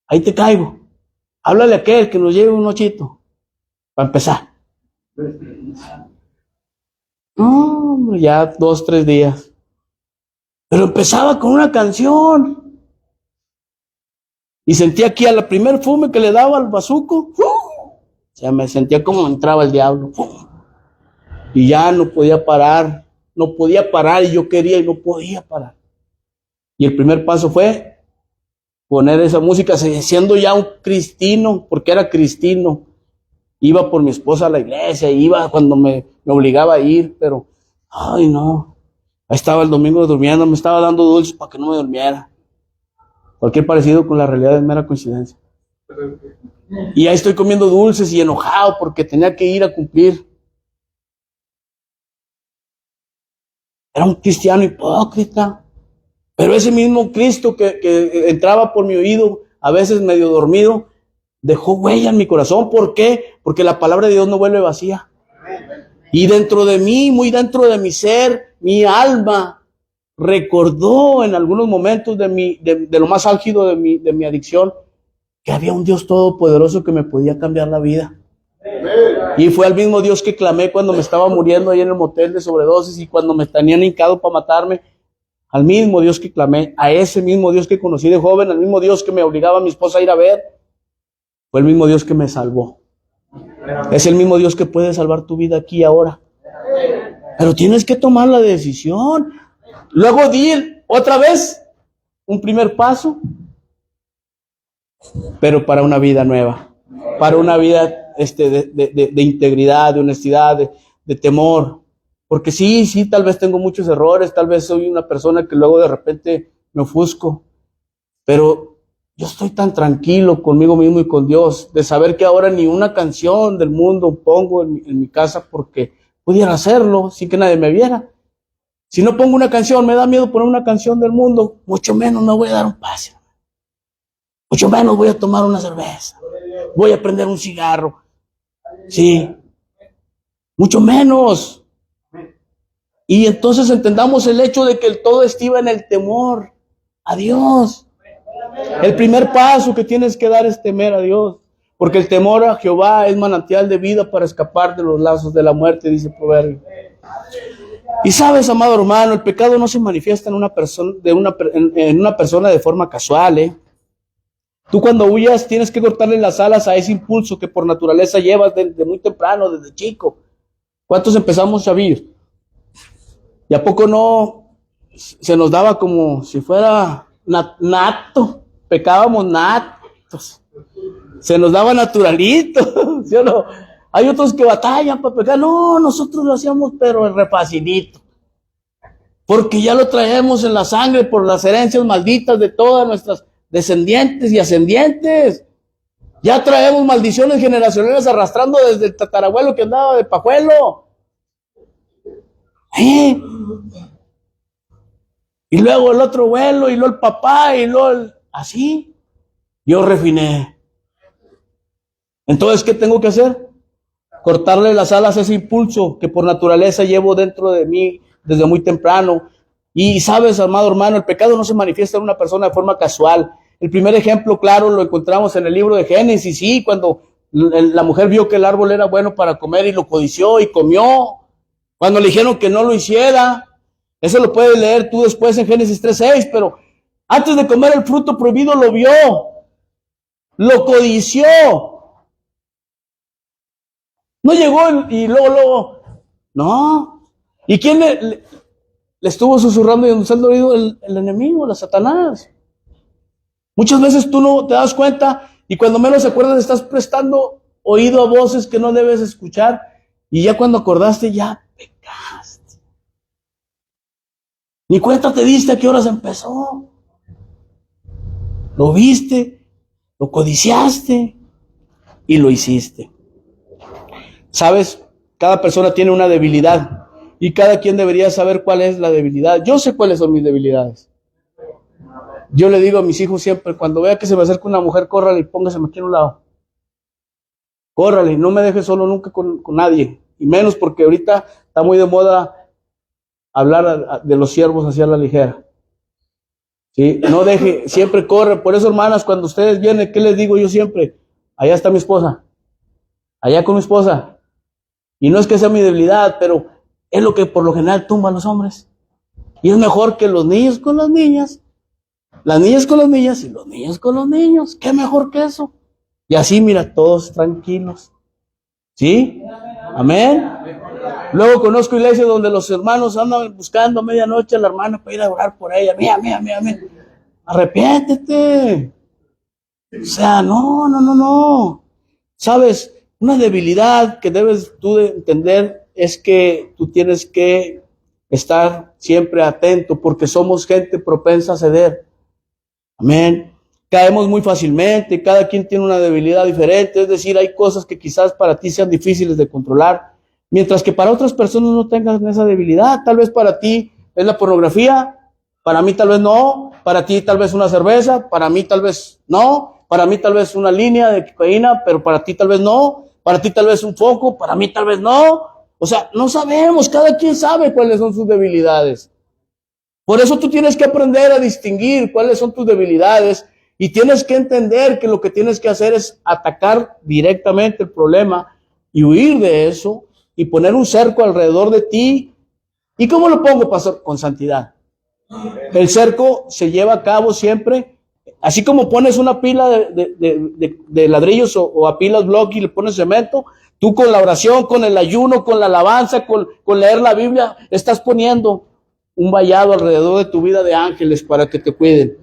Ahí te caigo. Háblale a aquel que nos lleve un ochito. Para empezar. No, ya 2, 3 días. Pero empezaba con una canción. Y sentía aquí a la primer fume que le daba al bazuco. O sea, me sentía como entraba el diablo. Y ya no podía parar. No podía parar y yo quería y no podía parar. Y el primer paso fue poner esa música, siendo ya un cristino, porque era cristino. Iba por mi esposa a la iglesia, iba cuando me obligaba a ir, pero, ay no. Ahí estaba el domingo durmiendo, me estaba dando dulces para que no me durmiera. Cualquier parecido con la realidad es mera coincidencia. Y ahí estoy comiendo dulces y enojado porque tenía que ir a cumplir. Era un cristiano hipócrita. Pero ese mismo Cristo que entraba por mi oído, a veces medio dormido, dejó huella en mi corazón. ¿Por qué? Porque la palabra de Dios no vuelve vacía. Y dentro de mí, muy dentro de mi ser, mi alma recordó en algunos momentos de lo más álgido de mi adicción, que había un Dios todopoderoso que me podía cambiar la vida. Y fue al mismo Dios que clamé cuando me estaba muriendo ahí en el motel de sobredosis y cuando me tenían hincado para matarme. Al mismo Dios que clamé, a ese mismo Dios que conocí de joven, al mismo Dios que me obligaba a mi esposa a ir a ver, fue el mismo Dios que me salvó. Es el mismo Dios que puede salvar tu vida aquí y ahora. Pero tienes que tomar la decisión. Luego di otra vez un primer paso, pero para una vida nueva, para una vida de integridad, de honestidad, de temor. Porque sí, tal vez tengo muchos errores, tal vez soy una persona que luego de repente me ofusco, pero yo estoy tan tranquilo conmigo mismo y con Dios, de saber que ahora ni una canción del mundo pongo en mi casa porque pudiera hacerlo sin que nadie me viera. Si no pongo una canción, me da miedo poner una canción del mundo, mucho menos me voy a dar un pase, mucho menos voy a tomar una cerveza, voy a prender un cigarro, sí, mucho menos. Y entonces entendamos el hecho de que el todo estriba en el temor a Dios. El primer paso que tienes que dar es temer a Dios, porque el temor a Jehová es manantial de vida para escapar de los lazos de la muerte, dice el proverbio. Y sabes, amado hermano, el pecado no se manifiesta en una persona de forma casual. Tú cuando huyas tienes que cortarle las alas a ese impulso que por naturaleza llevas desde muy temprano, desde chico. ¿Cuántos empezamos a vivir? ¿Y a poco no se nos daba como si fuera nato? Pecábamos natos. Se nos daba naturalito, ¿sí o no? Hay otros que batallan para pecar. No, nosotros lo hacíamos, pero re facilito. Porque ya lo traemos en la sangre por las herencias malditas de todas nuestras descendientes y ascendientes. Ya traemos maldiciones generacionales arrastrando desde el tatarabuelo que andaba de pajuelo. Y luego el otro abuelo, y luego el papá, y luego así. Yo refiné. Entonces, ¿qué tengo que hacer? Cortarle las alas a ese impulso que por naturaleza llevo dentro de mí desde muy temprano. Y sabes, amado hermano, el pecado no se manifiesta en una persona de forma casual. El primer ejemplo claro lo encontramos en el libro de Génesis, sí, cuando la mujer vio que el árbol era bueno para comer y lo codició y comió. Cuando le dijeron que no lo hiciera, eso lo puedes leer tú después en Génesis 3:6, pero antes de comer el fruto prohibido lo vio, lo codició. No llegó y luego No. ¿Y quién le estuvo susurrando y endulzando el oído? El enemigo, la Satanás. Muchas veces tú no te das cuenta y cuando menos te acuerdas estás prestando oído a voces que no debes escuchar y ya cuando acordaste ya pecaste. Ni cuenta te diste a qué horas empezó. Lo viste, lo codiciaste y lo hiciste. ¿Sabes? Cada persona tiene una debilidad y cada quien debería saber cuál es la debilidad. Yo sé cuáles son mis debilidades. Yo le digo a mis hijos siempre, cuando vea que se me acerca una mujer, córrale y póngaseme aquí a un lado. Córrale, no me deje solo nunca con nadie. Y menos porque ahorita está muy de moda hablar de los siervos hacia la ligera. ¿Sí? No deje, siempre corre. Por eso, hermanas, cuando ustedes vienen, ¿qué les digo yo siempre? Allá está mi esposa. Allá con mi esposa. Y no es que sea mi debilidad, pero es lo que por lo general tumba a los hombres. Y es mejor que los niños con las niñas, las niñas con las niñas y los niños con los niños. ¿Qué mejor que eso? Y así, mira, todos tranquilos. ¿Sí? Amén. Luego conozco iglesias donde los hermanos andan buscando a medianoche a la hermana para ir a orar por ella. Mira. Arrepiéntete. O sea, no. ¿Sabes? Una debilidad que debes tú de entender es que tú tienes que estar siempre atento porque somos gente propensa a ceder. Amén. Caemos muy fácilmente, cada quien tiene una debilidad diferente, es decir, hay cosas que quizás para ti sean difíciles de controlar, mientras que para otras personas no tengan esa debilidad. Tal vez para ti es la pornografía, para mí tal vez no, para ti tal vez una cerveza, para mí tal vez no, para mí tal vez una línea de cocaína, pero para ti tal vez no, para ti tal vez un foco, para mí tal vez no. O sea, no sabemos, cada quien sabe cuáles son sus debilidades. Por eso tú tienes que aprender a distinguir cuáles son tus debilidades y tienes que entender que lo que tienes que hacer es atacar directamente el problema y huir de eso y poner un cerco alrededor de ti. ¿Y cómo lo pongo, pastor? Con santidad. El cerco se lleva a cabo siempre, así como pones una pila de ladrillos o apilas bloque y le pones cemento, tú con la oración, con el ayuno, con la alabanza, con leer la Biblia, estás poniendo un vallado alrededor de tu vida de ángeles para que te cuiden.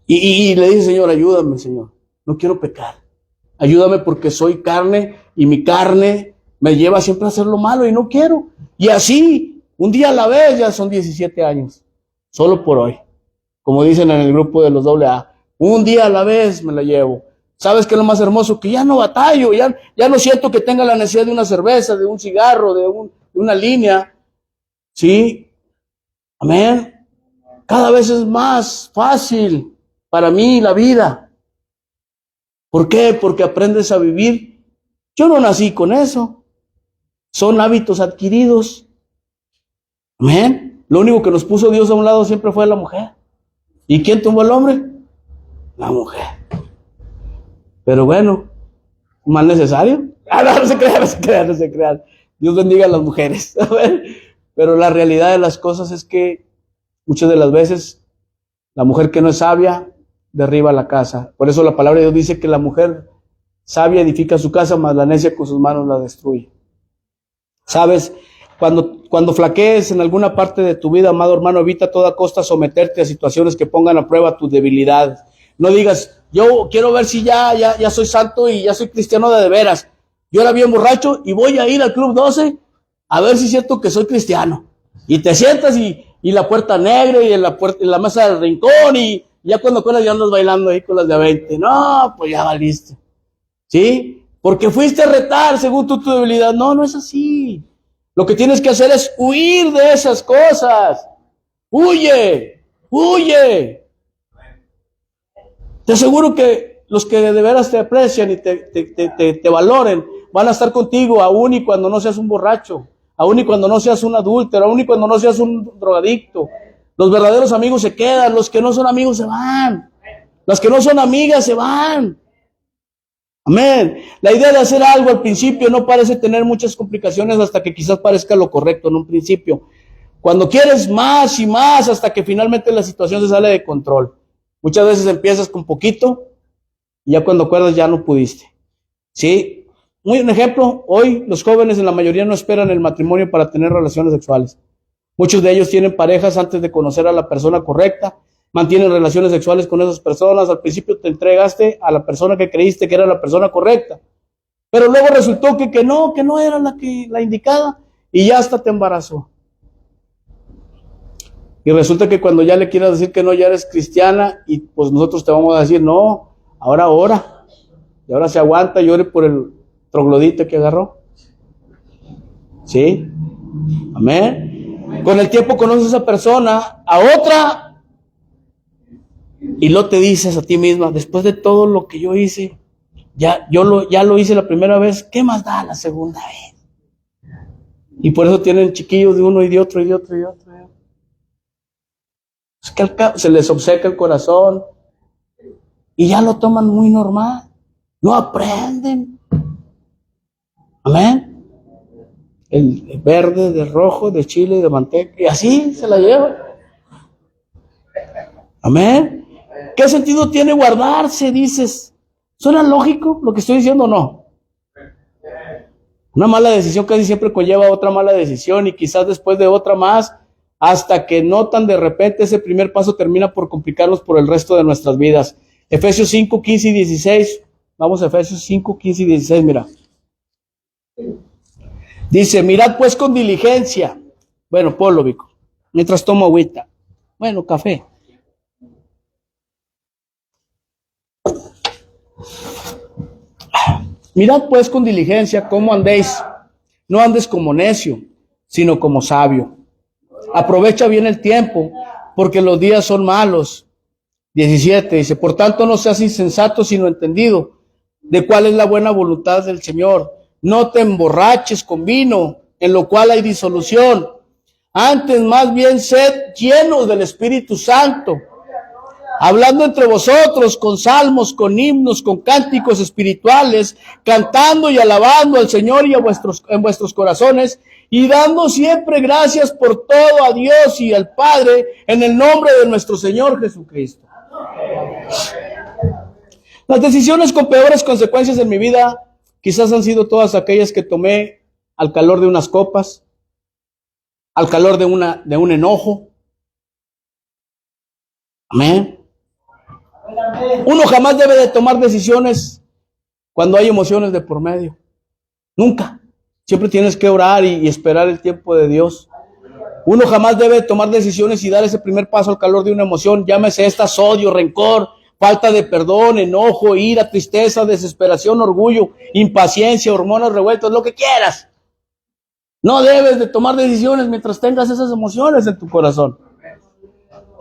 Y le dice, Señor, ayúdame, Señor, no quiero pecar. Ayúdame porque soy carne y mi carne me lleva siempre a hacer lo malo y no quiero. Y así, un día a la vez, ya son 17 años, solo por hoy. Como dicen en el grupo de los AA, un día a la vez me la llevo. ¿Sabes qué es lo más hermoso? Que ya no batallo, ya no siento que tenga la necesidad de una cerveza, de un cigarro, de una línea. ¿Sí? Amén. Cada vez es más fácil para mí la vida. ¿Por qué? Porque aprendes a vivir. Yo no nací con eso. Son hábitos adquiridos. Amén. Lo único que nos puso Dios a un lado siempre fue la mujer. ¿Y quién tumbó al hombre? La mujer. Pero bueno, ¿más necesario? No se crean. Dios bendiga a las mujeres. Pero la realidad de las cosas es que muchas de las veces la mujer que no es sabia derriba la casa. Por eso la palabra de Dios dice que la mujer sabia edifica su casa, mas la necia con sus manos la destruye. ¿Sabes? Cuando flaquees en alguna parte de tu vida, amado hermano, evita a toda costa someterte a situaciones que pongan a prueba tus debilidades. No digas, yo quiero ver si ya soy santo y ya soy cristiano de veras. Yo era bien borracho y voy a ir al Club 12 a ver si es cierto que soy cristiano. Y te sientas y la puerta negra y en la mesa del rincón y ya cuando acuerdas ya andas bailando ahí con las de a 20. No, pues ya valiste. ¿Sí? Porque fuiste a retar según tu debilidad. No es así. Lo que tienes que hacer es huir de esas cosas. Huye. Te aseguro que los que de veras te aprecian y te valoren van a estar contigo aún y cuando no seas un borracho, aún y cuando no seas un adúltero, aún y cuando no seas un drogadicto. Los verdaderos amigos se quedan, los que no son amigos se van. Las que no son amigas se van. Amén. La idea de hacer algo al principio no parece tener muchas complicaciones hasta que quizás parezca lo correcto en un principio. Cuando quieres más y más hasta que finalmente la situación se sale de control. Muchas veces empiezas con poquito y ya cuando acuerdas ya no pudiste. ¿Sí? un ejemplo, hoy los jóvenes en la mayoría no esperan el matrimonio para tener relaciones sexuales. Muchos de ellos tienen parejas antes de conocer a la persona correcta, mantienen relaciones sexuales con esas personas. Al principio te entregaste a la persona que creíste que era la persona correcta, pero luego resultó que no era la indicada y ya hasta te embarazó. Y resulta que cuando ya le quieras decir que no, ya eres cristiana, y pues nosotros te vamos a decir, no, ahora ora. Y ahora se aguanta y ore por el troglodita que agarró. ¿Sí? Amén. Con el tiempo conoces a esa persona, a otra, y lo te dices a ti misma, después de todo lo que yo hice, ya lo hice la primera vez, ¿qué más da la segunda vez? Y por eso tienen chiquillos de uno y de otro y de otro y de otro. Es que se les obceca el corazón y ya lo toman muy normal. No aprenden. Amén. El verde, de rojo, de chile, de manteca, y así se la llevan. Amén. ¿Qué sentido tiene guardarse? Dices. ¿Suena lógico lo que estoy diciendo o no? Una mala decisión casi siempre conlleva otra mala decisión y quizás después de otra más, hasta que notan de repente ese primer paso termina por complicarnos por el resto de nuestras vidas. Efesios 5, 15 y 16. Vamos a Efesios 5, 15 y 16, mira. Dice, mirad pues con diligencia. Bueno, ponlo, Vico. Mientras tomo agüita. Bueno, café. Mirad pues con diligencia cómo andéis. No andes como necio, sino como sabio. Aprovecha bien el tiempo, porque los días son malos. 17 dice, por tanto no seas insensato, sino entendido de cuál es la buena voluntad del Señor. No te emborraches con vino, en lo cual hay disolución. Antes, más bien, sed llenos del Espíritu Santo, hablando entre vosotros con salmos, con himnos, con cánticos espirituales, cantando y alabando al Señor y en vuestros corazones, y dando siempre gracias por todo a Dios y al Padre, en el nombre de nuestro Señor Jesucristo. Las decisiones con peores consecuencias en mi vida quizás han sido todas aquellas que tomé al calor de unas copas, al calor de un enojo. Amén. Uno jamás debe de tomar decisiones cuando hay emociones de por medio. Nunca. Siempre tienes que orar y esperar el tiempo de Dios. Uno jamás debe tomar decisiones y dar ese primer paso al calor de una emoción. Llámese estas odio, rencor, falta de perdón, enojo, ira, tristeza, desesperación, orgullo, impaciencia, hormonas revueltas, lo que quieras. No debes de tomar decisiones mientras tengas esas emociones en tu corazón.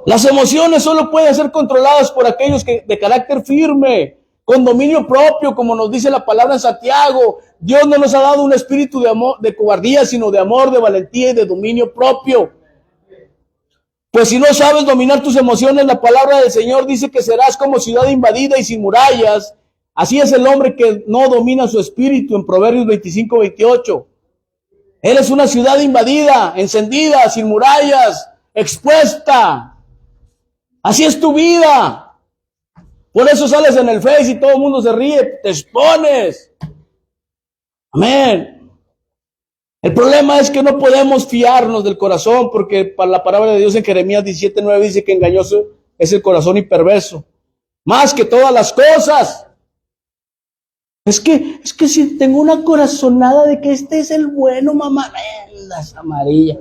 Las emociones solo pueden ser controladas por aquellos que de carácter firme, con dominio propio, como nos dice la palabra en Santiago. Dios no nos ha dado un espíritu de amor, de cobardía, sino de amor, de valentía y de dominio propio. Pues si no sabes dominar tus emociones, la palabra del Señor dice que serás como ciudad invadida y sin murallas. Así es el hombre que no domina su espíritu, en Proverbios 25, 28. Eres una ciudad invadida, encendida, sin murallas, expuesta. Así es tu vida. Por eso sales en el Face y todo el mundo se ríe, te expones. Amén. El problema es que no podemos fiarnos del corazón, porque para la palabra de Dios en Jeremías 17:9 dice que engañoso es el corazón y perverso, más que todas las cosas. Es que si tengo una corazonada de que este es el bueno, mamá, las amarillas.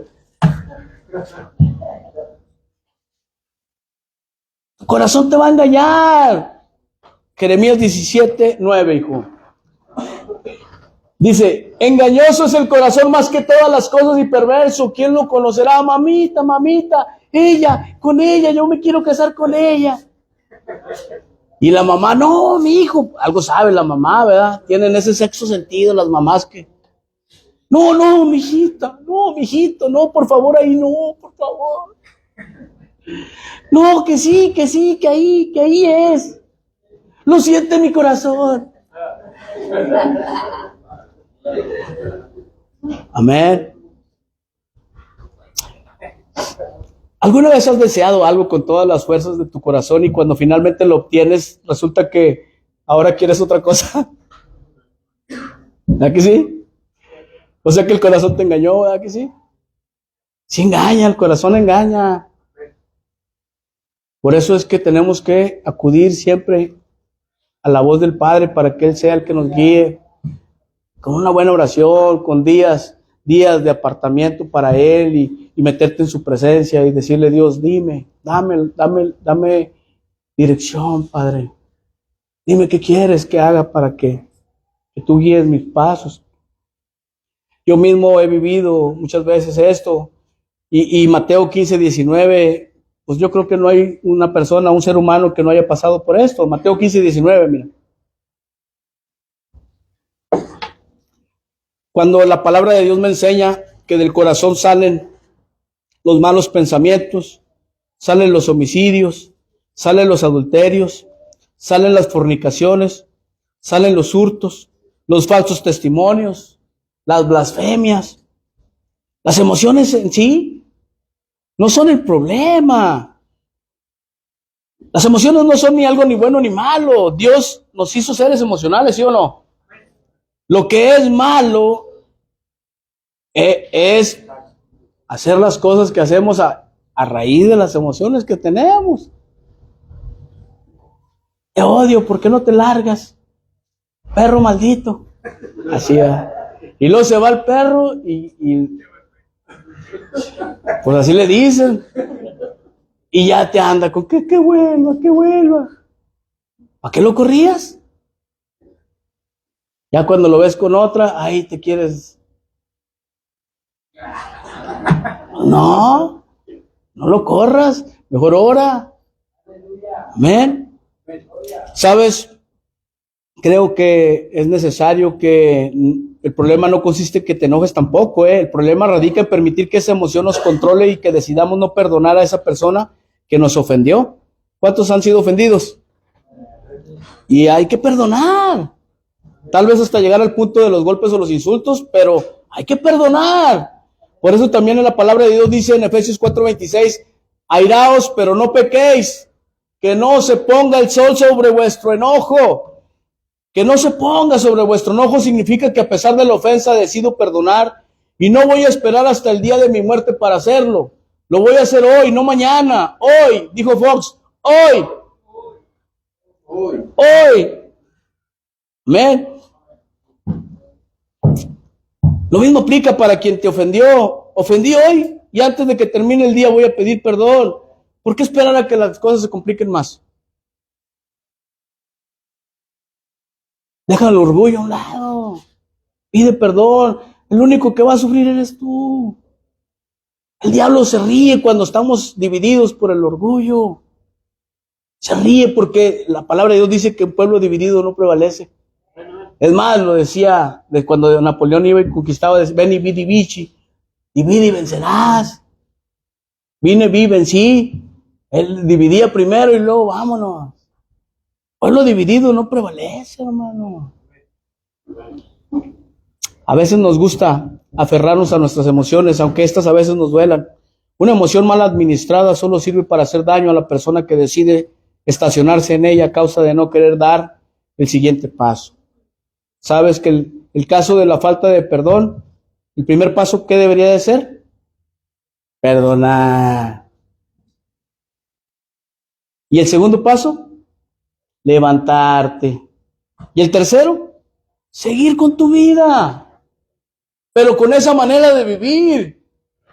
Tu corazón te va a engañar. Jeremías 17:9, hijo. Dice, engañoso es el corazón más que todas las cosas y perverso. ¿Quién lo conocerá? Mamita, ella, con ella, yo me quiero casar con ella. Y la mamá, no, mi hijo, algo sabe la mamá, ¿verdad? Tienen ese sexto sentido las mamás que, no, mijita, no, mijito, no, por favor, ahí no, por favor. No, que sí, que ahí es. Lo siente mi corazón. Amén. ¿Alguna vez has deseado algo con todas las fuerzas de tu corazón y cuando finalmente lo obtienes, resulta que ahora quieres otra cosa? ¿Verdad que sí? O sea que el corazón te engañó, ¿verdad que sí? Sí engaña, el corazón engaña. Por eso es que tenemos que acudir siempre a la voz del Padre para que Él sea el que nos guíe, con una buena oración, con días de apartamiento para Él y meterte en su presencia y decirle, Dios, dime, dame dirección, Padre. Dime qué quieres que haga para que tú guíes mis pasos. Yo mismo he vivido muchas veces esto y Mateo 15:19, pues yo creo que no hay una persona, un ser humano que no haya pasado por esto. Mateo 15:19, mira. Cuando la palabra de Dios me enseña que del corazón salen los malos pensamientos, salen los homicidios, salen los adulterios, salen las fornicaciones, salen los hurtos, los falsos testimonios, las blasfemias. Las emociones en sí no son el problema. Las emociones no son ni algo ni bueno ni malo. Dios nos hizo seres emocionales, ¿sí o no? Lo que es malo es hacer las cosas que hacemos a raíz de las emociones que tenemos. Te odio, ¿por qué no te largas? Perro maldito. Así va. Y luego se va el perro y pues así le dicen. Y ya te anda con que vuelva, que vuelva. ¿Para qué lo corrías? Ya cuando lo ves con otra, ahí te quieres. No lo corras, mejor ora. Amén. ¿Sabes? Creo que es necesario que el problema no consiste en que te enojes tampoco, El problema radica en permitir que esa emoción nos controle y que decidamos no perdonar a esa persona que nos ofendió. ¿Cuántos han sido ofendidos? Y hay que perdonar. Tal vez hasta llegar al punto de los golpes o los insultos, pero hay que perdonar. Por eso también en la palabra de Dios dice en Efesios 4:26, airaos, pero no pequéis, que no se ponga el sol sobre vuestro enojo. Que no se ponga sobre vuestro enojo significa que a pesar de la ofensa decido perdonar y no voy a esperar hasta el día de mi muerte para hacerlo. Lo voy a hacer hoy, no mañana. Hoy, dijo Fox, hoy. Amén. Lo mismo aplica para quien te ofendió. Ofendí hoy y antes de que termine el día voy a pedir perdón. ¿Por qué esperar a que las cosas se compliquen más? Deja el orgullo a un lado. Pide perdón. El único que va a sufrir eres tú. El diablo se ríe cuando estamos divididos por el orgullo. Se ríe porque la palabra de Dios dice que un pueblo dividido no prevalece. Es más, lo decía de cuando Napoleón iba y conquistaba, veni vidi vici, divide y vencerás. Vine, vi, vencí. Él dividía primero y luego vámonos. Pueblo dividido no prevalece, hermano. A veces nos gusta aferrarnos a nuestras emociones, aunque estas a veces nos duelan. Una emoción mal administrada solo sirve para hacer daño a la persona que decide estacionarse en ella a causa de no querer dar el siguiente paso. ¿Sabes que el caso de la falta de perdón, el primer paso, ¿qué debería de ser? Perdonar. ¿Y el segundo paso? Levantarte. ¿Y el tercero? Seguir con tu vida. Pero con esa manera de vivir,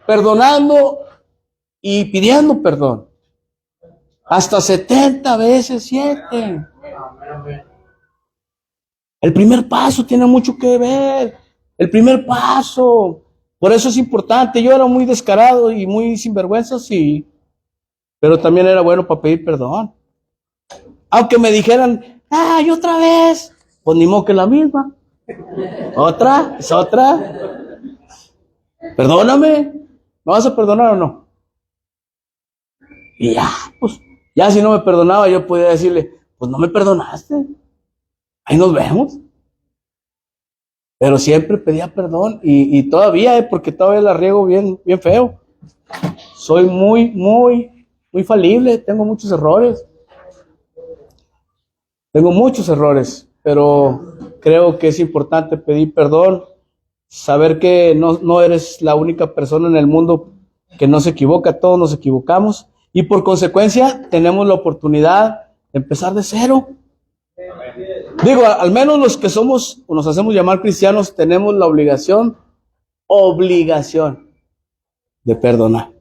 perdonando y pidiendo perdón. Hasta 70 veces 7. El primer paso tiene mucho que ver. El primer paso. Por eso es importante. Yo era muy descarado y muy sinvergüenza, sí. Pero también era bueno para pedir perdón. Aunque me dijeran, ¡ay, otra vez! Pues ni modo que la misma. ¿Otra? ¿Es otra? Perdóname. ¿Me vas a perdonar o no? Y ya, pues, ya si no me perdonaba, yo podía decirle, pues no me perdonaste. Ahí nos vemos. Pero siempre pedía perdón y todavía, porque todavía la riego bien feo. Soy muy falible, tengo muchos errores. pero creo que es importante pedir perdón, saber que no eres la única persona en el mundo que no se equivoca, todos nos equivocamos, y por consecuencia tenemos la oportunidad de empezar de cero. Digo, al menos los que somos o nos hacemos llamar cristianos tenemos la obligación de perdonar,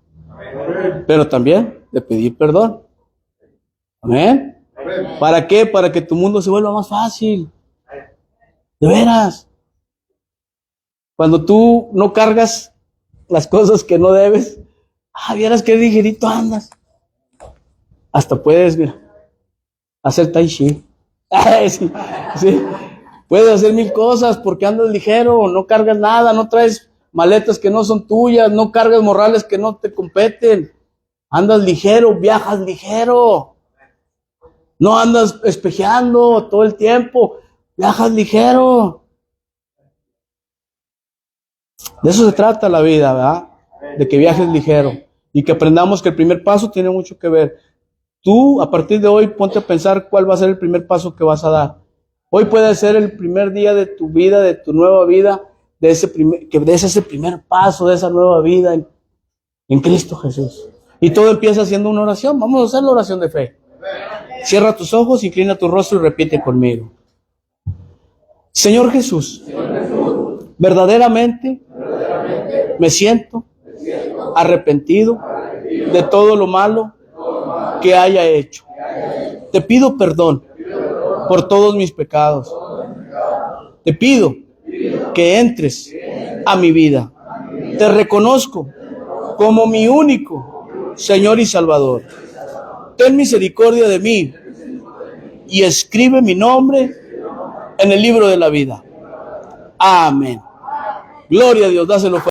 pero también de pedir perdón. Amén. ¿Para qué? Para que tu mundo se vuelva más fácil. De veras. Cuando tú no cargas las cosas que no debes, vieras qué ligerito andas. Hasta puedes, mira, hacer tai chi. Sí, sí. Puedes hacer 1000 cosas porque andas ligero, no cargas nada, no traes maletas que no son tuyas, no cargas morrales que no te competen. Andas ligero, viajas ligero. No andas espejeando todo el tiempo, viajas ligero. De eso se trata la vida, ¿verdad? De que viajes ligero y que aprendamos que el primer paso tiene mucho que ver. Tú, a partir de hoy, ponte a pensar cuál va a ser el primer paso que vas a dar. Hoy puede ser el primer día de tu vida, de tu nueva vida, que des ese primer paso de esa nueva vida en Cristo Jesús. Y todo empieza haciendo una oración. Vamos a hacer la oración de fe. Cierra tus ojos, inclina tu rostro y repite conmigo. Señor Jesús, verdaderamente me siento arrepentido de todo lo malo que haya hecho. Te pido perdón por todos mis pecados. Te pido que entres a mi vida. Te reconozco como mi único Señor y Salvador. Ten misericordia de mí y escribe mi nombre en el libro de la vida. Amén. Gloria a Dios, dáselo fuerte.